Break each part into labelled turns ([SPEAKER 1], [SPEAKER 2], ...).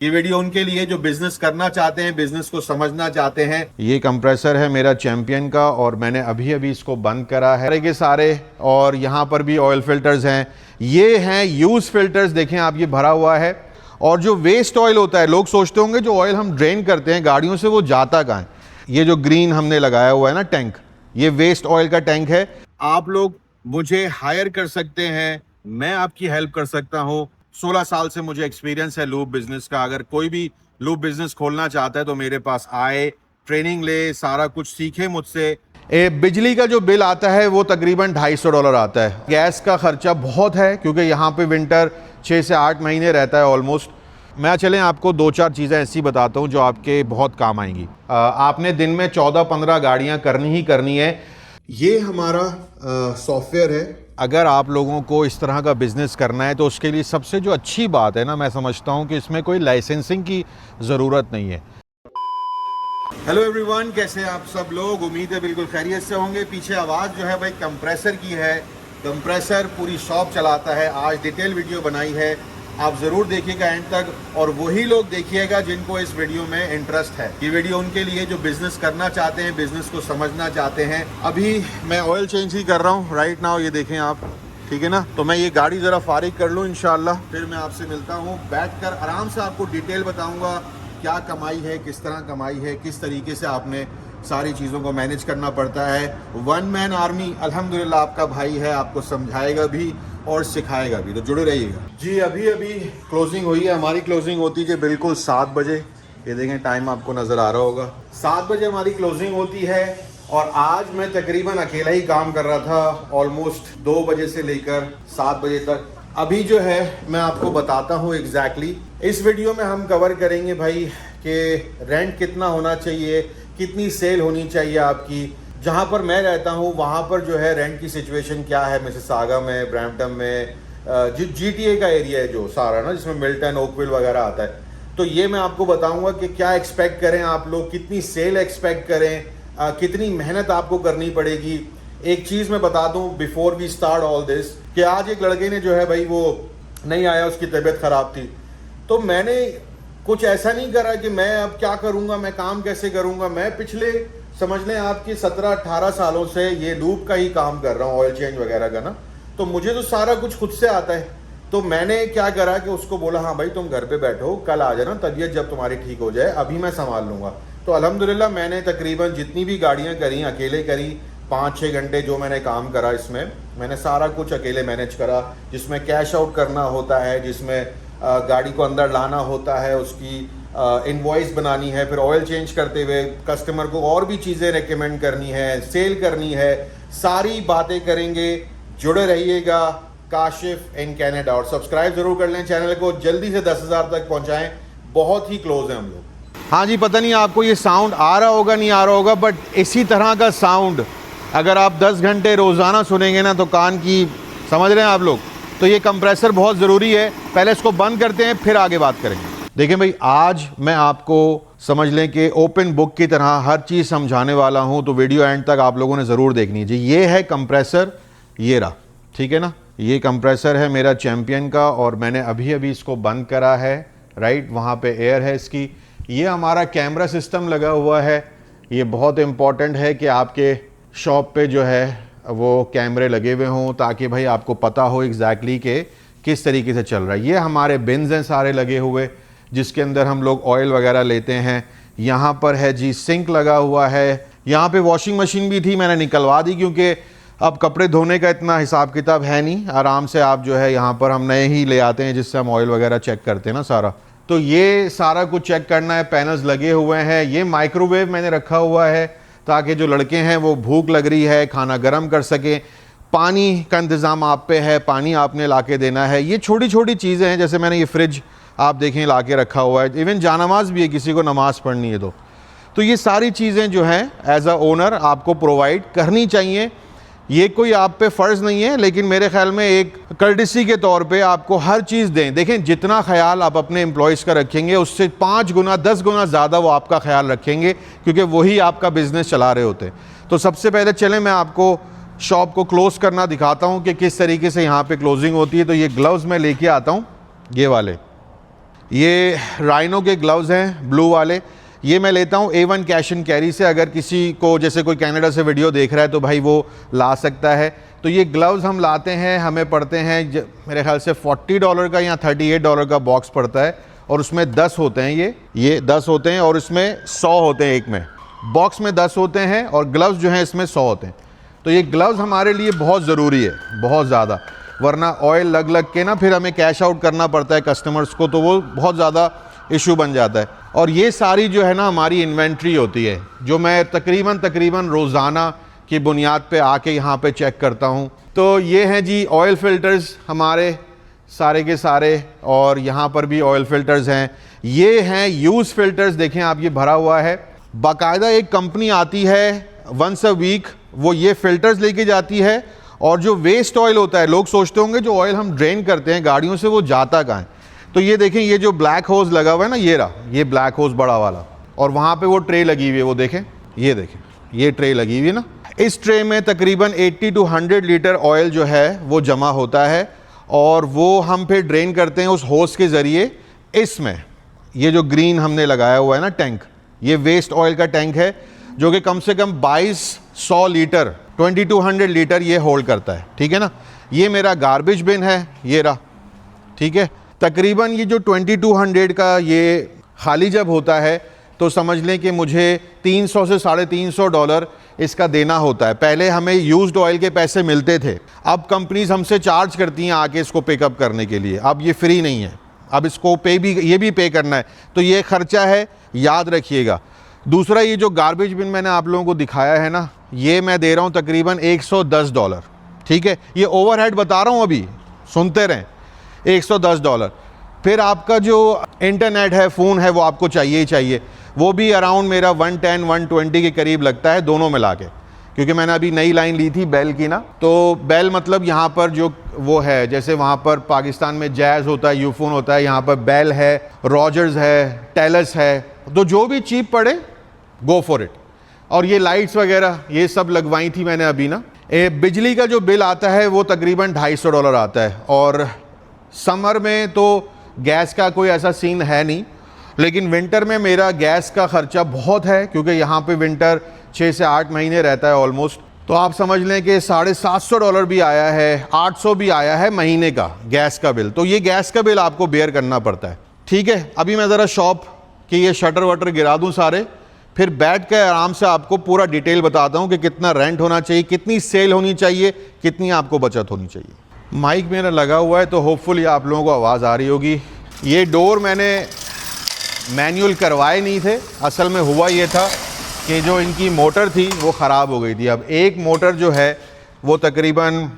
[SPEAKER 1] ये वीडियो उनके लिए जो बिजनेस करना चाहते हैं, बिजनेस को समझना चाहते हैं। ये कंप्रेसर है मेरा चैंपियन का और मैंने अभी अभी इसको बंद करा है के सारे। और यहाँ पर भी ऑयल फिल्टर्स हैं, ये हैं यूज फिल्टर्स। देखें आप, ये भरा हुआ है। और जो वेस्ट ऑयल होता है, लोग सोचते होंगे जो ऑयल हम ड्रेन करते हैं गाड़ियों से वो जाता कहाँ है। ये जो ग्रीन हमने लगाया हुआ है ना टैंक, ये वेस्ट ऑयल का टैंक है। आप लोग मुझे हायर कर सकते हैं, मैं आपकी हेल्प कर सकता हूँ। 16 साल से मुझे एक्सपीरियंस है लूब बिजनेस का। अगर कोई भी लूब बिजनेस खोलना चाहता है तो मेरे पास आए, ट्रेनिंग ले, सारा कुछ सीखे मुझसे। बिजली का जो बिल आता है वो तकरीबन $250 आता है। गैस का खर्चा बहुत है क्योंकि यहाँ पे विंटर 6 से 8 महीने रहता है ऑलमोस्ट। मैं चलें आपको 2-4 चीज़ें ऐसी बताता हूँ जो आपके बहुत काम आएंगी। आपने दिन में 14-15 गाड़ियाँ करनी ही करनी है। ये हमारा सॉफ्टवेयर है। अगर आप लोगों को इस तरह का बिज़नेस करना है तो उसके लिए सबसे जो अच्छी बात है ना, मैं समझता हूँ कि इसमें कोई लाइसेंसिंग की ज़रूरत नहीं है। हेलो एवरीवन, कैसे आप सब लोग? उम्मीद है बिल्कुल खैरियत से होंगे। पीछे आवाज़ जो है भाई कंप्रेसर की है। कंप्रेसर पूरी शॉप चलाता है। आज डिटेल वीडियो बनाई है, आप ज़रूर देखिएगा एंड तक। और वही लोग देखिएगा जिनको इस वीडियो में इंटरेस्ट है। ये वीडियो उनके लिए जो बिज़नेस करना चाहते हैं, बिज़नेस को समझना चाहते हैं। अभी मैं ऑयल चेंज ही कर रहा हूँ राइट नाउ, ये देखें आप, ठीक है ना। तो मैं ये गाड़ी ज़रा फारिग कर लूँ इंशाल्लाह, फिर मैं आपसे मिलता हूँ। बैठकर आराम से आपको डिटेल बताऊँगा क्या कमाई है, किस तरह कमाई है, किस तरीके से आपने सारी चीज़ों को मैनेज करना पड़ता है। वन मैन आर्मी अल्हम्दुलिल्लाह आपका भाई है, आपको समझाएगा भी और सिखाएगा भी, तो जुड़े रहिएगा जी। अभी अभी क्लोजिंग हुई है। हमारी क्लोजिंग होती है बिल्कुल 7 बजे। ये देखें टाइम आपको नज़र आ रहा होगा, 7 बजे हमारी क्लोजिंग होती है। और आज मैं तकरीबन अकेला ही काम कर रहा था ऑलमोस्ट 2 बजे से लेकर 7 बजे तक। अभी जो है मैं आपको बताता हूँ एग्जैक्टली। इस वीडियो में हम कवर करेंगे भाई कि रेंट कितना होना चाहिए, कितनी सेल होनी चाहिए आपकी। जहाँ पर मैं रहता हूँ वहाँ पर जो है रेंट की सिचुएशन क्या है, मिसिसागा में, ब्रैम्पटन में, GTA का एरिया है जो सारा ना, जिसमें मिल्टन, ओकविल वगैरह आता है। तो ये मैं आपको बताऊँगा कि क्या एक्सपेक्ट करें आप लोग, कितनी सेल एक्सपेक्ट करें, कितनी मेहनत आपको करनी पड़ेगी। एक चीज़ मैं बता दूँ before we start all this, कि आज एक लड़के ने जो है भाई वो नहीं आया, उसकी तबीयत ख़राब थी। तो मैंने कुछ ऐसा नहीं करा कि मैं अब क्या करूँगा, मैं काम कैसे करूँगा। मैं पिछले समझ लें आपकी 17-18 सालों से ये लूप का ही काम कर रहा हूँ, ऑयल चेंज वगैरह का ना। तो मुझे तो सारा कुछ खुद से आता है। तो मैंने क्या करा कि उसको बोला हाँ भाई तुम घर पे बैठो, कल आ जाना, तबीयत जब तुम्हारी ठीक हो जाए, अभी मैं संभाल लूँगा। तो अल्हम्दुलिल्लाह मैंने तकरीबन जितनी भी गाड़ियाँ करी, अकेले करी। 5-6 घंटे जो मैंने काम करा इसमें, मैंने सारा कुछ अकेले मैनेज करा। जिसमें कैश आउट करना होता है, जिसमें गाड़ी को अंदर लाना होता है, उसकी इनवॉइस बनानी है, फिर ऑयल चेंज करते हुए कस्टमर को और भी चीज़ें रेकमेंड करनी है, सेल करनी है, सारी बातें करेंगे। जुड़े रहिएगा काशिफ इन कनाडा। और सब्सक्राइब ज़रूर कर लें चैनल को, जल्दी से 10,000 तक पहुंचाएं। बहुत ही क्लोज हैं हम लोग। हाँ जी, पता नहीं आपको ये साउंड आ रहा होगा नहीं आ रहा होगा, बट इसी तरह का साउंड अगर आप 10 घंटे रोज़ाना सुनेंगे ना तो कान की, समझ रहे हैं आप लोग। तो ये कंप्रेसर बहुत ज़रूरी है। पहले इसको बंद करते हैं, फिर आगे बात करेंगे। देखिए भाई, आज मैं आपको समझ लें कि ओपन बुक की तरह हर चीज़ समझाने वाला हूं, तो वीडियो एंड तक आप लोगों ने ज़रूर देखनी है जी। ये है कंप्रेसर, ये रहा, ठीक है ना। ये कंप्रेसर है मेरा चैंपियन का और मैंने अभी अभी इसको बंद करा है राइट। वहाँ पे एयर है इसकी। ये हमारा कैमरा सिस्टम लगा हुआ है। ये बहुत इम्पॉर्टेंट है कि आपके शॉप पे जो है वो कैमरे लगे हुए हों, ताकि भाई आपको पता हो एग्जैक्टली कि किस तरीके से चल रहा है। ये हमारे बिन्स हैं सारे लगे हुए, जिसके अंदर हम लोग ऑयल वगैरह लेते हैं। यहाँ पर है जी सिंक लगा हुआ है। यहाँ पे वॉशिंग मशीन भी थी, मैंने निकलवा दी क्योंकि अब कपड़े धोने का इतना हिसाब किताब है नहीं। आराम से आप जो है यहाँ पर हम नए ही ले आते हैं, जिससे हम ऑयल वगैरह चेक करते हैं ना सारा। तो ये सारा कुछ चेक करना है। पैनल्स लगे हुए हैं। ये माइक्रोवेव मैंने रखा हुआ है ताकि जो लड़के हैं वो भूख लग रही है खाना गर्म कर सकें। पानी का इंतज़ाम आप पे है, पानी आपने ला के देना है। ये छोटी छोटी चीज़ें हैं, जैसे मैंने ये फ्रिज आप देखें ला के रखा हुआ है। इवन जानमाज भी है, किसी को नमाज़ पढ़नी है तो ये सारी चीज़ें जो हैं एज अ ओनर आपको प्रोवाइड करनी चाहिए। ये कोई आप पे फ़र्ज़ नहीं है, लेकिन मेरे ख्याल में एक कर्टिसी के तौर पे आपको हर चीज़ दें। देखें, जितना ख्याल आप अपने एम्प्लॉयज़ का रखेंगे उससे 5 गुना 10 गुना ज़्यादा वो आपका ख्याल रखेंगे, क्योंकि वही आपका बिज़नेस चला रहे होते हैं। तो सबसे पहले चलें मैं आपको शॉप को क्लोज़ करना दिखाता हूँ कि किस तरीके से यहाँ पर क्लोजिंग होती है। तो ये ग्लव्स मैं लेके आता हूँ, ये वाले। ये राइनो के ग्लव्स हैं ब्लू वाले, ये मैं लेता हूँ A1 कैश एंड कैरी से। अगर किसी को, जैसे कोई कनाडा से वीडियो देख रहा है तो भाई वो ला सकता है। तो ये ग्लव्स हम लाते हैं, हमें पड़ते हैं मेरे ख्याल से $40 का या $38 का बॉक्स पड़ता है, और उसमें 10 होते हैं। ये 10 होते हैं और इसमें 100 होते हैं। एक में बॉक्स में 10 होते हैं और ग्लव्स जो हैं इसमें 100 होते हैं। तो ये ग्लव्स हमारे लिए बहुत ज़रूरी है, बहुत ज़्यादा, वरना ऑयल लग लग के ना फिर हमें कैश आउट करना पड़ता है कस्टमर्स को, तो वो बहुत ज़्यादा इशू बन जाता है। और ये सारी जो है ना हमारी इन्वेंट्री होती है, जो मैं तकरीबन रोज़ाना की बुनियाद पे आके यहाँ पे चेक करता हूँ। तो ये हैं जी ऑयल फ़िल्टर्स हमारे सारे के सारे, और यहाँ पर भी ऑयल फ़िल्टर्स हैं। ये हैं यूज़ फ़िल्टर्स, देखें आप, ये भरा हुआ है। बाकायदा एक कंपनी आती है वंस अ वीक, वो ये फ़िल्टर्स लेके जाती है, और जो वेस्ट ऑयल होता है, लोग सोचते होंगे जो ऑयल हम ड्रेन करते हैं गाड़ियों से वो जाता कहाँ है। तो ये देखें, ये जो ब्लैक होज लगा हुआ है ना, ये रहा, ये ब्लैक होज बड़ा वाला, और वहाँ पे वो ट्रे लगी हुई है, वो देखें, ये देखें, ये ट्रे लगी हुई है ना। इस ट्रे में तकरीबन 80 to 100 लीटर ऑयल जो है वो जमा होता है, और वो हम फिर ड्रेन करते हैं उस होज के ज़रिए। इसमें ये जो ग्रीन हमने लगाया हुआ है ना टैंक, ये वेस्ट ऑयल का टैंक है, जो कि कम से कम 2200 लीटर 2200 लीटर ये होल्ड करता है, ठीक है ना। ये मेरा गार्बेज बिन है, ये रहा, ठीक है। तकरीबन ये जो 2200 का ये खाली जब होता है तो समझ लें कि मुझे 300 से $350 इसका देना होता है। पहले हमें यूज्ड ऑयल के पैसे मिलते थे, अब कंपनीज हमसे चार्ज करती हैं आके इसको पिकअप करने के लिए। अब ये फ्री नहीं है, अब इसको ये भी पे करना है, तो ये खर्चा है, याद रखिएगा। दूसरा, ये जो गार्बेज बिन मैंने आप लोगों को दिखाया है ना, ये मैं दे रहा हूँ तकरीबन $110, ठीक है। ये ओवरहेड बता रहा हूँ, अभी सुनते रहें, $110। फिर आपका जो इंटरनेट है, फ़ोन है, वो आपको चाहिए ही चाहिए, वो भी अराउंड मेरा 110-120 के करीब लगता है दोनों मिला के, क्योंकि मैंने अभी नई लाइन ली थी बेल की ना। तो बेल मतलब यहाँ पर जो वो है, जैसे वहाँ पर पाकिस्तान में जैज़ होता है, यूफोन होता है, यहाँ पर बेल है, रॉजर्स है, टेलस है, तो जो भी चीप पड़े गो फॉर इट। और ये लाइट्स वगैरह ये सब लगवाई थी मैंने अभी ना। बिजली का जो बिल आता है वो तकरीबन $250 आता है, और समर में तो गैस का कोई ऐसा सीन है नहीं, लेकिन विंटर में मेरा गैस का ख़र्चा बहुत है, क्योंकि यहाँ पे विंटर 6 से 8 महीने रहता है ऑलमोस्ट। तो आप समझ लें कि $750 भी आया है, 800 भी आया है महीने का गैस का बिल। तो ये गैस का बिल आपको बेयर करना पड़ता है, ठीक है। अभी मैं ज़रा शॉप के ये शटर वटर गिरा दूँ सारे, फिर बैठ कर आराम से आपको पूरा डिटेल बताता हूँ कि कितना रेंट होना चाहिए, कितनी सेल होनी चाहिए, कितनी आपको बचत होनी चाहिए। माइक मेरा लगा हुआ है तो होपफुली आप लोगों को आवाज़ आ रही होगी। ये डोर मैंने मैनुअल करवाए नहीं थे, असल में हुआ ये था कि जो इनकी मोटर थी वो ख़राब हो गई थी। अब एक मोटर जो है वो तकरीबन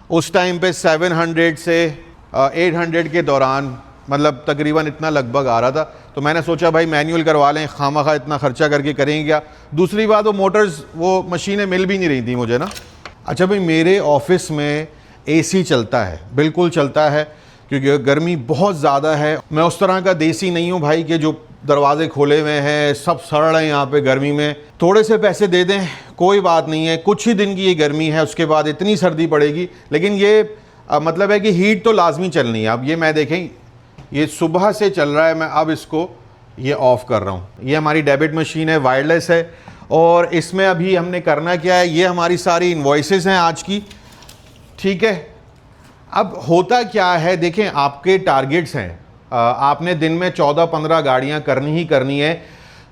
[SPEAKER 1] उस टाइम पे 700 से 800 के दौरान, मतलब तकरीबन इतना लगभग आ रहा था। तो मैंने सोचा भाई मैनुअल करवा लें, खामखा इतना ख़र्चा करके करेंगे क्या। दूसरी बात, वो मोटर्स, वो मशीनें मिल भी नहीं रही थी मुझे ना। अच्छा भाई, मेरे ऑफिस में एसी चलता है, बिल्कुल चलता है, क्योंकि गर्मी बहुत ज़्यादा है। मैं उस तरह का देसी नहीं हूँ भाई कि जो दरवाजे खोले हुए हैं, सब सड़ रहे हैं यहाँ पे गर्मी में। थोड़े से पैसे दे दें, कोई बात नहीं है, कुछ ही दिन की ये गर्मी है, उसके बाद इतनी सर्दी पड़ेगी। लेकिन ये मतलब है कि हीट तो लाजमी चलनी है। अब ये मैं देखें, ये सुबह से चल रहा है, मैं अब इसको ये ऑफ़ कर रहा हूँ। ये हमारी डेबिट मशीन है, वायरलेस है, और इसमें अभी हमने करना क्या है, ये हमारी सारी इन्वॉइसेस हैं आज की, ठीक है। अब होता क्या है, देखें, आपके टारगेट्स हैं, आपने दिन में 14-15 गाड़ियां करनी ही करनी है।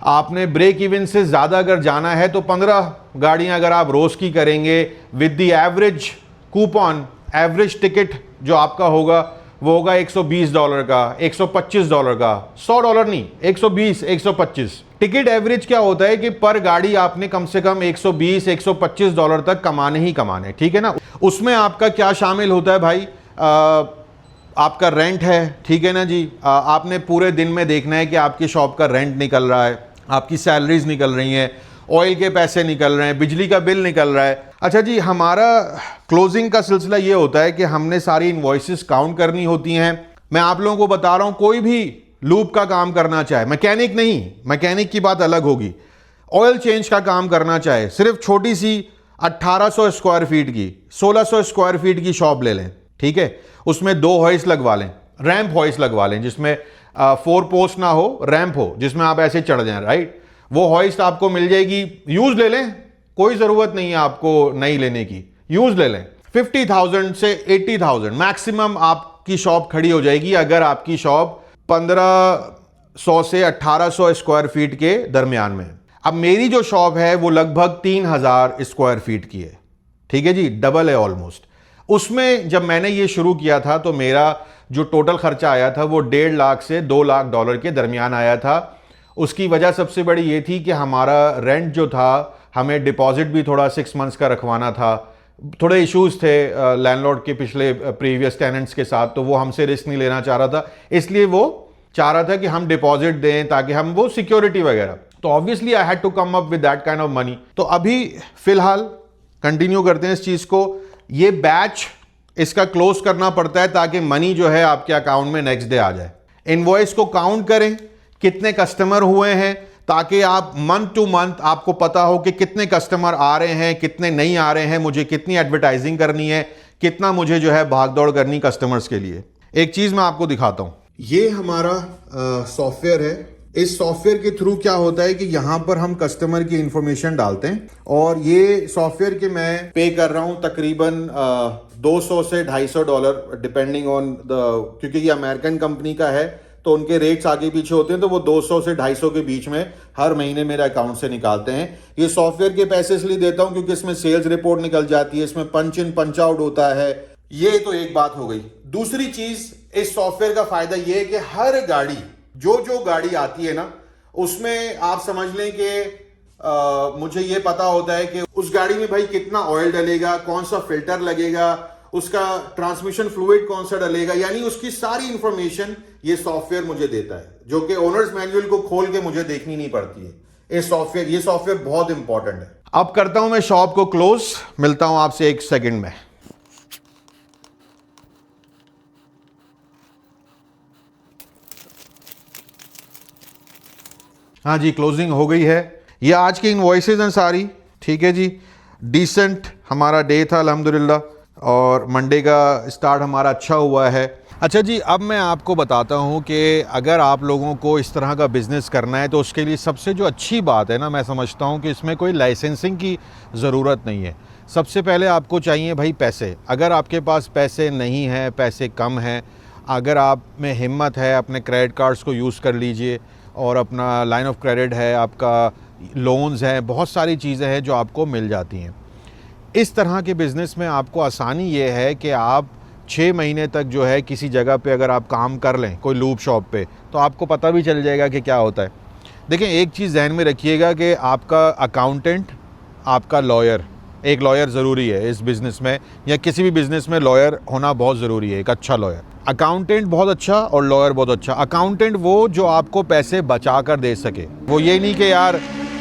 [SPEAKER 1] आपने ब्रेक इवन से ज़्यादा अगर जाना है तो 15 गाड़ियां अगर आप रोज़ की करेंगे with the average coupon, average ticket जो आपका होगा वो होगा $120 का, $125 का, $100 नहीं, 120, 125। टिकट एवरेज क्या होता है कि पर गाड़ी आपने कम से कम $120, $125 तक कमाने ही कमाने, ठीक है ना। उसमें आपका क्या शामिल होता है भाई, आपका रेंट है, ठीक है ना जी। आपने पूरे दिन में देखना है कि आपकी शॉप का रेंट निकल रहा है, आपकी सैलरीज निकल रही हैं, ऑयल के पैसे निकल रहे हैं, बिजली का बिल निकल रहा है। अच्छा जी, हमारा क्लोजिंग का सिलसिला ये होता है कि हमने सारी इनवॉइसेस काउंट करनी होती हैं। मैं आप लोगों को बता रहा हूं, कोई भी लूप का काम करना चाहे, मैकेनिक नहीं, मैकेनिक की बात अलग होगी, ऑयल चेंज का काम करना चाहे, सिर्फ छोटी सी 1800 स्क्वायर फीट की, 1600 स्क्वायर फीट की शॉप ले लें, ठीक है, उसमें 2 हॉइस लगवा लें, रैंप हॉइस्ट लगवा लें जिसमें 4 पोस्ट ना हो, रैंप हो जिसमें आप ऐसे चढ़ जाएं, राइट। वो हॉइस्ट आपको मिल जाएगी, यूज ले लें, कोई जरूरत नहीं है आपको नई लेने की, यूज ले लें। 50,000 से 80,000 मैक्सिमम आपकी शॉप खड़ी हो जाएगी अगर आपकी शॉप 1500 से 1800 स्क्वायर फीट के दरमियान में। अब मेरी जो शॉप है वो लगभग 3000 स्क्वायर फीट की है, ठीक है जी, डबल है ऑलमोस्ट। उसमें जब मैंने ये शुरू किया था तो मेरा जो टोटल खर्चा आया था वो 1.5 लाख से 2 लाख डॉलर के दरमियान आया था। उसकी वजह सबसे बड़ी ये थी कि हमारा रेंट जो था, हमें डिपॉजिट भी थोड़ा 6 मंथ्स का रखवाना था, थोड़े इश्यूज थे लैंडलॉर्ड के पिछले प्रीवियस टेनेंट्स के साथ, तो वो हमसे रिस्क नहीं लेना चाह रहा था, इसलिए वो चाह रहा था कि हम डिपॉजिट दें ताकि हम वो सिक्योरिटी वगैरह। तो obviously I had to come up with that kind of money. तो अभी फिलहाल कंटिन्यू करते हैं इस चीज को। ये बैच इसका क्लोज करना पड़ता है ताकि मनी जो है आपके अकाउंट में नेक्स्ट डे आ जाए। इनवॉइस को काउंट करें, कितने कस्टमर हुए हैं, ताकि आप मंथ टू मंथ आपको पता हो कि कितने कस्टमर आ रहे हैं, कितने नहीं आ रहे हैं, मुझे कितनी एडवर्टाइजिंग करनी है, कितना मुझे जो है भागदौड़ करनी कस्टमर्स के लिए। एक चीज मैं आपको दिखाता हूं, ये हमारा सॉफ्टवेयर है। इस सॉफ्टवेयर के थ्रू क्या होता है कि यहां पर हम कस्टमर की इंफॉर्मेशन डालते हैं और ये सॉफ्टवेयर के मैं पे कर रहा हूं तकरीबन 200 से $250 डिपेंडिंग ऑन द, क्योंकि ये अमेरिकन कंपनी का है तो उनके रेट्स आगे पीछे होते हैं, तो वो 200 से 250 के बीच में हर महीने मेरे अकाउंट से निकालते हैं। ये सॉफ्टवेयर के पैसे इसलिए देता हूं क्योंकि इसमें सेल्स रिपोर्ट निकल जाती है, इसमें पंच इन पंच आउट होता है। ये तो एक बात हो गई। दूसरी चीज, इस सॉफ्टवेयर का फायदा ये है कि हर गाड़ी, जो गाड़ी आती है ना, उसमें आप समझ लें कि मुझे ये पता होता है कि उस गाड़ी में भाई कितना ऑयल डलेगा, कौन सा फिल्टर लगेगा, उसका ट्रांसमिशन फ्लूइड कौन सा डलेगा, यानी उसकी सारी इंफॉर्मेशन ये सॉफ्टवेयर मुझे देता है, जो कि ओनर्स मैनुअल को खोल के मुझे देखनी नहीं पड़ती है। ये सॉफ्टवेयर बहुत इंपॉर्टेंट है। अब करता हूं मैं शॉप को क्लोज, मिलता हूं आपसे 1 सेकंड में। हाँ जी, क्लोजिंग हो गई है। ये आज की इनवॉइसेज हैं सारी, ठीक है जी। डिसेंट हमारा डे था अल्हम्दुलिल्लाह, और मंडे का स्टार्ट हमारा अच्छा हुआ है। अच्छा जी, अब मैं आपको बताता हूँ कि अगर आप लोगों को इस तरह का बिज़नेस करना है तो उसके लिए सबसे जो अच्छी बात है ना, मैं समझता हूँ कि इसमें कोई लाइसेंसिंग की ज़रूरत नहीं है। सबसे पहले आपको चाहिए भाई पैसे। अगर आपके पास पैसे नहीं हैं, पैसे कम हैं, अगर आप में हिम्मत है, अपने क्रेडिट कार्ड्स को यूज़ कर लीजिए, और अपना लाइन ऑफ क्रेडिट है, आपका लोन्स हैं, बहुत सारी चीज़ें हैं जो आपको मिल जाती हैं। इस तरह के बिज़नेस में आपको आसानी ये है कि आप 6 महीने तक जो है किसी जगह पे अगर आप काम कर लें, कोई लूप शॉप पे, तो आपको पता भी चल जाएगा कि क्या होता है। देखें, एक चीज़ ज़हन में रखिएगा कि आपका अकाउंटेंट, आपका लॉयर, एक लॉयर ज़रूरी है इस बिज़नेस में, या किसी भी बिज़नेस में लॉयर होना बहुत ज़रूरी है, एक अच्छा लॉयर। अकाउंटेंट बहुत अच्छा और लॉयर बहुत अच्छा। अकाउंटेंट वो जो आपको पैसे बचा कर दे सके, वो ये नहीं कि यार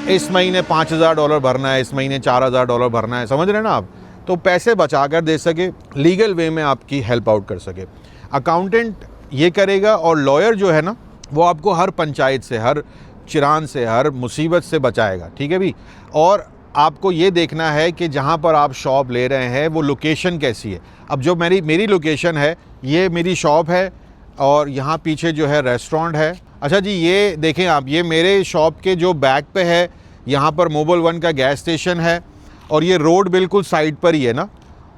[SPEAKER 1] इस महीने $5000 भरना है, इस महीने $4000 भरना है, समझ रहे हैं ना आप, तो पैसे बचा कर दे सके, लीगल वे में आपकी हेल्प आउट कर सके। अकाउंटेंट ये करेगा, और लॉयर जो है ना, वो आपको हर पंचायत से, हर चिरान से, हर मुसीबत से बचाएगा, ठीक है भी। और आपको ये देखना है कि जहाँ पर आप शॉप ले रहे हैं वो लोकेशन कैसी है। अब जो मेरी लोकेशन है, ये मेरी शॉप है और यहाँ पीछे जो है रेस्टोरेंट है। अच्छा जी, ये देखें आप, ये मेरे शॉप के जो बैक पे है, यहाँ पर मोबाइल 1 का गैस स्टेशन है, और ये रोड बिल्कुल साइड पर ही है ना,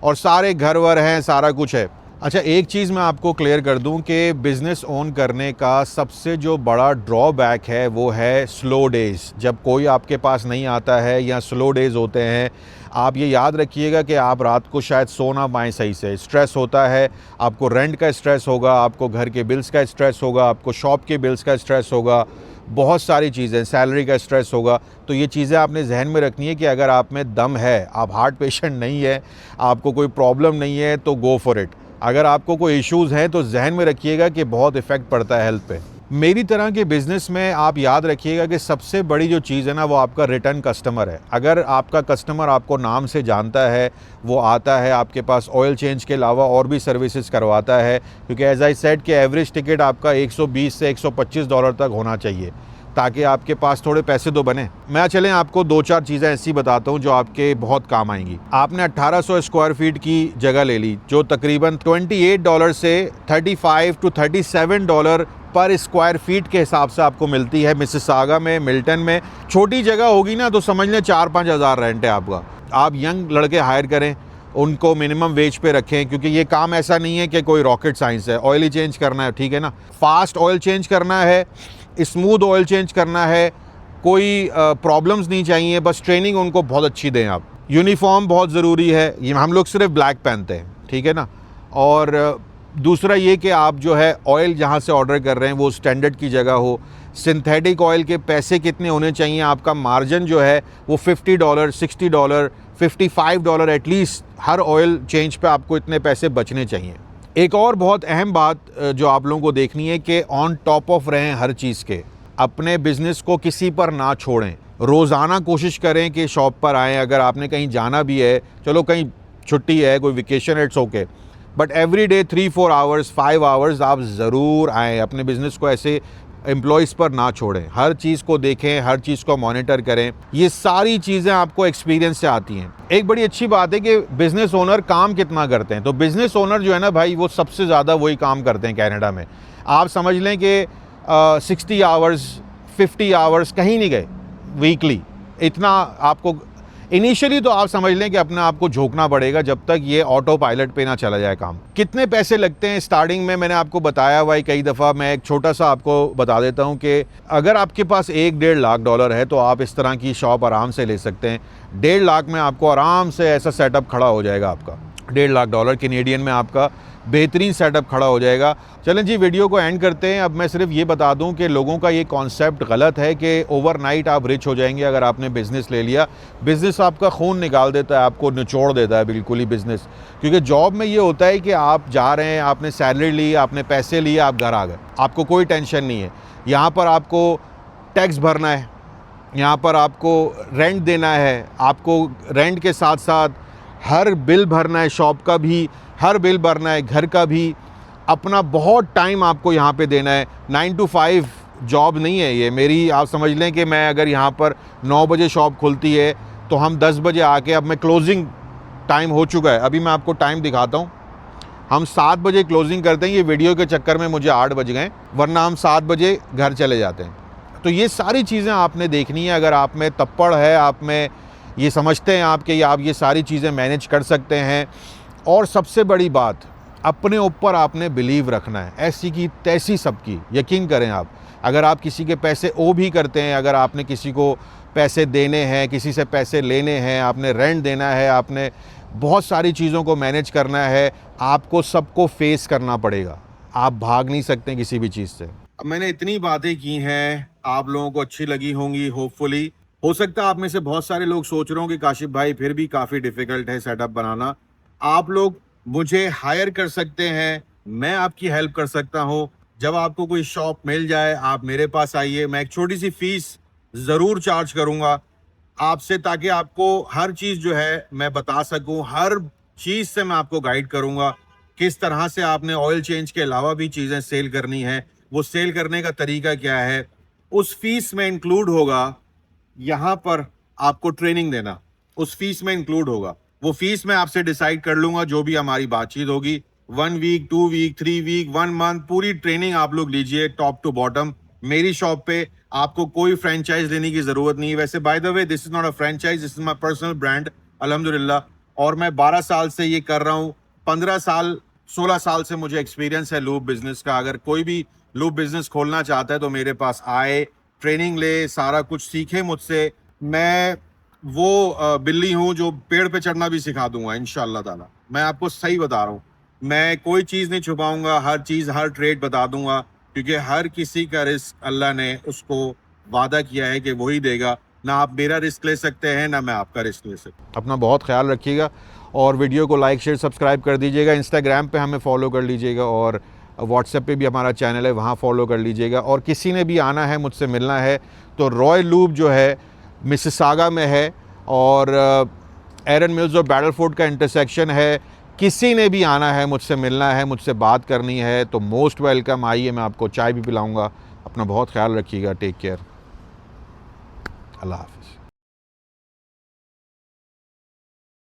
[SPEAKER 1] और सारे घर वर हैं, सारा कुछ है। अच्छा, एक चीज़ मैं आपको क्लियर कर दूं कि बिज़नेस ओन करने का सबसे जो बड़ा ड्रॉबैक है वो है स्लो डेज़। जब कोई आपके पास नहीं आता है या स्लो डेज़ होते हैं, आप ये याद रखिएगा कि आप रात को शायद सो ना पाएँ सही से, स्ट्रेस होता है। आपको रेंट का स्ट्रेस होगा, आपको घर के बिल्स का स्ट्रेस होगा, आपको शॉप के बिल्स का स्ट्रेस होगा, बहुत सारी चीज़ें, सैलरी का स्ट्रेस होगा। तो ये चीज़ें आपने जहन में रखनी है कि अगर आप में दम है, आप हार्ट पेशेंट नहीं है, आपको कोई प्रॉब्लम नहीं है, तो गो फॉर इट। अगर आपको कोई इश्यूज़ हैं तो जहन में रखिएगा कि बहुत इफ़ेक्ट पड़ता है हेल्थ पे। मेरी तरह के बिज़नेस में आप याद रखिएगा कि सबसे बड़ी जो चीज़ है ना, वो आपका रिटर्न कस्टमर है। अगर आपका कस्टमर आपको नाम से जानता है, वो आता है आपके पास, ऑयल चेंज के अलावा और भी सर्विसेज करवाता है, क्योंकि एज आई सेड कि एवरेज टिकट आपका $120 से $125 तक होना चाहिए, ताकि आपके पास थोड़े पैसे तो बने। मैं चलें आपको 2-4 चीज़ें ऐसी बताता हूँ जो आपके बहुत काम आएंगी। आपने 1800 स्क्वायर फीट की जगह ले ली जो तकरीबन $28 से $35 to $37 पर स्क्वायर फीट के हिसाब से आपको मिलती है मिसिसागा में, मिल्टन में। छोटी जगह होगी ना तो समझ लें 4-5 हज़ार रेंट है आपका। आप यंग लड़के हायर करें, उनको मिनिमम वेज पे रखें, क्योंकि ये काम ऐसा नहीं है कि कोई रॉकेट साइंस है। ऑयल ही चेंज करना है, ठीक है ना, फास्ट ऑयल चेंज करना है, स्मूथ ऑयल चेंज करना है, कोई प्रॉब्लम्स नहीं चाहिए, बस ट्रेनिंग उनको बहुत अच्छी दें आप। यूनिफॉर्म बहुत ज़रूरी है, ये हम लोग सिर्फ ब्लैक पहनते हैं, ठीक है ना। और दूसरा ये कि आप जो है ऑयल जहाँ से ऑर्डर कर रहे हैं वो स्टैंडर्ड की जगह हो। सिंथेटिक ऑयल के पैसे कितने होने चाहिए, आपका मार्जिन जो है वो $50, $60, $55 एटलीस्ट हर ऑयल चेंज पे आपको इतने पैसे बचने चाहिए। एक और बहुत अहम बात जो आप लोगों को देखनी है कि ऑन टॉप ऑफ रहें हर चीज़ के, अपने बिज़नेस को किसी पर ना छोड़ें। रोज़ाना कोशिश करें कि शॉप पर आएँ। अगर आपने कहीं जाना भी है, चलो कहीं छुट्टी है, कोई vacation, it's okay, but every day 3-4 hours 5 hours आप ज़रूर आएँ। अपने बिज़नेस को ऐसे एम्प्लॉयज़ पर ना छोड़ें, हर चीज़ को देखें, हर चीज़ को मॉनिटर करें। ये सारी चीज़ें आपको एक्सपीरियंस से आती हैं। एक बड़ी अच्छी बात है कि बिज़नेस ओनर काम कितना करते हैं, तो बिज़नेस ओनर जो है ना भाई, वो सबसे ज़्यादा वही काम करते हैं कनाडा में। आप समझ लें कि 60 आवर्स 50 आवर्स कहीं नहीं गए वीकली। इतना आपको इनिशियली तो आप समझ लें कि अपने आप को झोंकना पड़ेगा जब तक ये ऑटो पायलट पे ना चला जाए काम। कितने पैसे लगते हैं स्टार्टिंग में, मैंने आपको बताया हुआ है कई दफ़ा। मैं एक छोटा सा आपको बता देता हूँ कि अगर आपके पास $1-1.5 लाख है तो आप इस तरह की शॉप आराम से ले सकते हैं। 1.5 लाख में आपको आराम से ऐसा सेटअप खड़ा हो जाएगा आपका। $1.5 लाख कैनेडियन में आपका बेहतरीन सेटअप खड़ा हो जाएगा। चलें जी, वीडियो को एंड करते हैं। अब मैं सिर्फ ये बता दूं कि लोगों का ये कॉन्सेप्ट गलत है कि ओवरनाइट आप रिच हो जाएंगे अगर आपने बिज़नेस ले लिया। बिज़नेस आपका खून निकाल देता है, आपको निचोड़ देता है बिल्कुल ही बिज़नेस। क्योंकि जॉब में ये होता है कि आप जा रहे हैं, आपने सैलरी ली, आपने पैसे लिए, आप घर आ गए, आपको कोई टेंशन नहीं है। यहाँ पर आपको टैक्स भरना है, यहाँ पर आपको रेंट देना है, आपको रेंट के साथ साथ हर बिल भरना है, शॉप का भी हर बिल भरना है, घर का भी। अपना बहुत टाइम आपको यहाँ पे देना है। 9 to 5 जॉब नहीं है ये मेरी। आप समझ लें कि मैं अगर यहाँ पर 9 बजे शॉप खुलती है तो हम 10 बजे आके, अब मैं क्लोजिंग टाइम हो चुका है, अभी मैं आपको टाइम दिखाता हूँ। हम 7 बजे क्लोजिंग करते हैं। ये वीडियो के चक्कर में मुझे 8 बज गए, वरना हम 7 बजे घर चले जाते हैं। तो ये सारी चीज़ें आपने देखनी है। अगर आप में तप्पड़ है, आप में ये समझते हैं आप कि आप ये सारी चीज़ें मैनेज कर सकते हैं, और सबसे बड़ी बात, अपने ऊपर आपने बिलीव रखना है। ऐसी की तैसी सबकी यकीन करें आप। अगर आप किसी के पैसे ओ भी करते हैं, अगर आपने किसी को पैसे देने हैं, किसी से पैसे लेने हैं, आपने रेंट देना है, आपने बहुत सारी चीज़ों को मैनेज करना है, आपको सबको फेस करना पड़ेगा। आप भाग नहीं सकते किसी भी चीज़ से। अब मैंने इतनी बातें की हैं, आप लोगों को अच्छी लगी होंगी होपफुली। हो सकता है आप में से बहुत सारे लोग सोच रहे हो कि काशिफ भाई फिर भी काफ़ी डिफ़िकल्ट है सेटअप बनाना। आप लोग मुझे हायर कर सकते हैं, मैं आपकी हेल्प कर सकता हूँ। जब आपको कोई शॉप मिल जाए आप मेरे पास आइए, मैं एक छोटी सी फीस ज़रूर चार्ज करूँगा आपसे, ताकि आपको हर चीज़ जो है मैं बता सकूँ। हर चीज़ से मैं आपको गाइड करूँगा किस तरह से आपने ऑयल चेंज के अलावा भी चीज़ें सेल करनी है, वो सेल करने का तरीका क्या है। उस फीस में इंक्लूड होगा यहाँ पर आपको ट्रेनिंग देना, उस फीस में इंक्लूड होगा। वो फीस मैं आपसे डिसाइड कर लूंगा जो भी हमारी बातचीत होगी। 1 वीक 2 वीक 3 वीक 1 मंथ पूरी ट्रेनिंग आप लोग लीजिए टॉप टू बॉटम मेरी शॉप पे। आपको कोई फ्रेंचाइज लेने की जरूरत नहीं है। वैसे by the way this is not a franchise, this is my personal brand अल्हम्दुलिल्लाह। और मैं 12 साल से ये कर रहा हूँ। 15 साल 16 साल से मुझे एक्सपीरियंस है लूब बिजनेस का। अगर कोई भी लूब बिजनेस खोलना चाहता है तो मेरे पास आए, ट्रेनिंग ले, सारा कुछ सीखे मुझसे। मैं वो बिल्ली हूँ जो पेड़ पे चढ़ना भी सिखा दूंगा इंशाअल्लाह ताला। मैं आपको सही बता रहा हूँ, मैं कोई चीज़ नहीं छुपाऊंगा, हर चीज़ हर ट्रेड बता दूंगा, क्योंकि हर किसी का रिस्क अल्लाह ने उसको वादा किया है कि वही देगा। ना आप मेरा रिस्क ले सकते हैं, ना मैं आपका रिस्क ले सकता। अपना बहुत ख्याल रखिएगा और वीडियो को लाइक शेयर सब्सक्राइब कर दीजिएगा। इंस्टाग्राम पे हमें फॉलो कर लीजिएगा और व्हाट्सएप पे भी हमारा चैनल है, वहाँ फॉलो कर लीजिएगा। और किसी ने भी आना है, मुझसे मिलना है, तो रॉयल लूब जो है मिसिसागा में है और एरन मिल्स और बैटलफोर्ड का इंटरसेक्शन है। किसी ने भी आना है, मुझसे मिलना है, मुझसे बात करनी है, तो मोस्ट वेलकम। आइए, मैं आपको चाय भी पिलाऊंगा। अपना बहुत ख्याल रखिएगा। Take care. अल्लाह हाफ़िज़।